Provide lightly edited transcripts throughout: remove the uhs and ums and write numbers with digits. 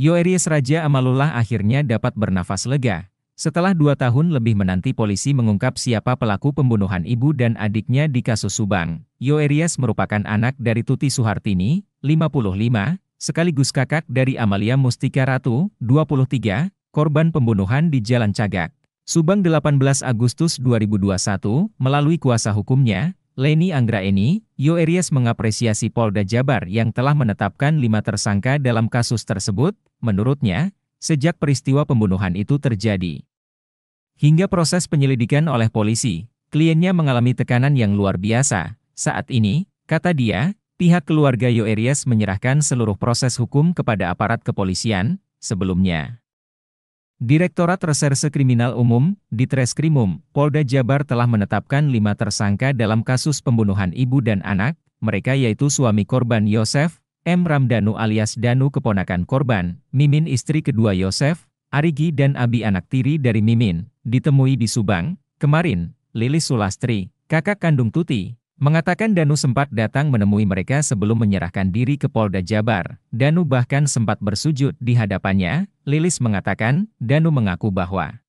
Yoeries Raja Amalullah akhirnya dapat bernafas lega. Setelah 2 tahun lebih menanti polisi mengungkap siapa pelaku pembunuhan ibu dan adiknya di kasus Subang. Yoeries merupakan anak dari Tuti Suhartini, 55, sekaligus kakak dari Amalia Mustika Ratu, 23, korban pembunuhan di Jalan Cagak, Subang 18 Agustus 2021, melalui kuasa hukumnya, Leni Anggraeni. Yoeries mengapresiasi Polda Jabar yang telah menetapkan 5 tersangka dalam kasus tersebut. Menurutnya, sejak peristiwa pembunuhan itu terjadi hingga proses penyelidikan oleh polisi, kliennya mengalami tekanan yang luar biasa. Saat ini, kata dia, pihak keluarga Yoeries menyerahkan seluruh proses hukum kepada aparat kepolisian. Sebelumnya, Direktorat Reserse Kriminal Umum, Ditreskrimum, Polda Jabar telah menetapkan 5 tersangka dalam kasus pembunuhan ibu dan anak. Mereka yaitu suami korban Yosef, M. Ramdhanu alias Danu keponakan korban, Mimin istri kedua Yosef, Arigi dan Abi anak tiri dari Mimin, ditemui di Subang. Kemarin, Lilis Sulastri, kakak kandung Tuti, mengatakan Danu sempat datang menemui mereka sebelum menyerahkan diri ke Polda Jabar. Danu bahkan sempat bersujud di hadapannya. Lilis mengatakan, Danu mengaku bahwa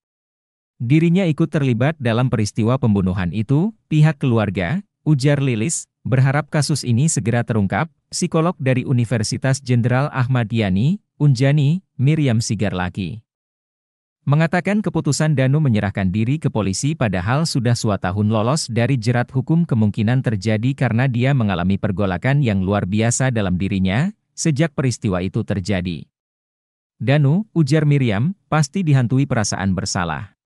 dirinya ikut terlibat dalam peristiwa pembunuhan itu. Pihak keluarga, ujar Lilis, berharap kasus ini segera terungkap. Psikolog dari Universitas Jenderal Ahmad Yani, Unjani, Miriam Sigarlaki, mengatakan keputusan Danu menyerahkan diri ke polisi padahal sudah 2 tahun lolos dari jerat hukum kemungkinan terjadi karena dia mengalami pergolakan yang luar biasa dalam dirinya sejak peristiwa itu terjadi. Danu, ujar Miriam, pasti dihantui perasaan bersalah.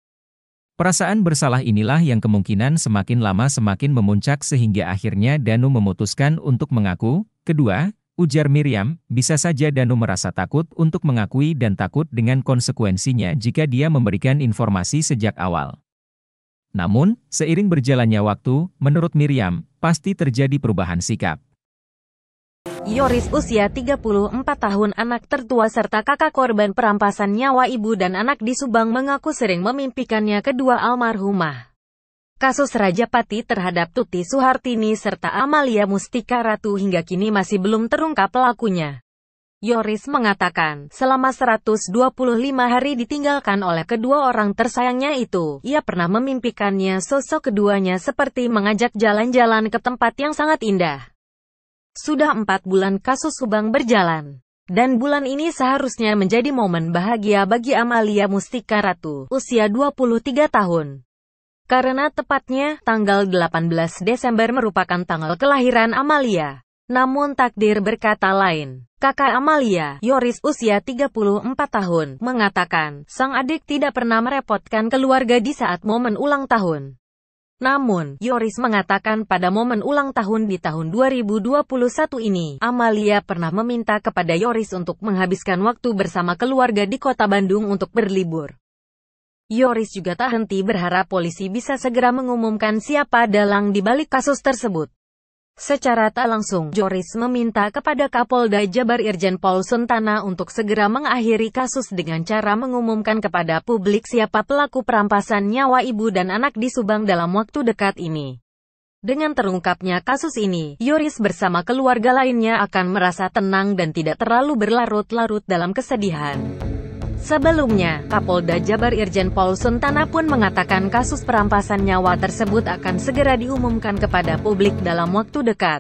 Perasaan bersalah inilah yang kemungkinan semakin lama semakin memuncak sehingga akhirnya Danu memutuskan untuk mengaku. Kedua, ujar Miriam, bisa saja Danu merasa takut untuk mengakui dan takut dengan konsekuensinya jika dia memberikan informasi sejak awal. Namun, seiring berjalannya waktu, menurut Miriam, pasti terjadi perubahan sikap. Yoeries usia 34 tahun anak tertua serta kakak korban perampasan nyawa ibu dan anak di Subang mengaku sering memimpikannya kedua almarhumah. Kasus Rajapati terhadap Tuti Suhartini serta Amalia Mustika Ratu hingga kini masih belum terungkap pelakunya. Yoeries mengatakan, selama 125 hari ditinggalkan oleh kedua orang tersayangnya itu, ia pernah memimpikannya sosok keduanya seperti mengajak jalan-jalan ke tempat yang sangat indah. Sudah 4 bulan kasus Subang berjalan, dan bulan ini seharusnya menjadi momen bahagia bagi Amalia Mustika Ratu, usia 23 tahun. Karena tepatnya, tanggal 18 Desember merupakan tanggal kelahiran Amalia. Namun takdir berkata lain. Kakak Amalia, Yoeries usia 34 tahun, mengatakan, sang adik tidak pernah merepotkan keluarga di saat momen ulang tahun. Namun, Yoeries mengatakan pada momen ulang tahun di tahun 2021 ini, Amalia pernah meminta kepada Yoeries untuk menghabiskan waktu bersama keluarga di kota Bandung untuk berlibur. Yoeries juga tak henti berharap polisi bisa segera mengumumkan siapa dalang di balik kasus tersebut. Secara tak langsung, Yoeries meminta kepada Kapolda Jabar Irjen Pol Suntana untuk segera mengakhiri kasus dengan cara mengumumkan kepada publik siapa pelaku perampasan nyawa ibu dan anak di Subang dalam waktu dekat ini. Dengan terungkapnya kasus ini, Yoeries bersama keluarga lainnya akan merasa tenang dan tidak terlalu berlarut-larut dalam kesedihan. Sebelumnya, Kapolda Jabar Irjen Pol Suntana pun mengatakan kasus perampasan nyawa tersebut akan segera diumumkan kepada publik dalam waktu dekat.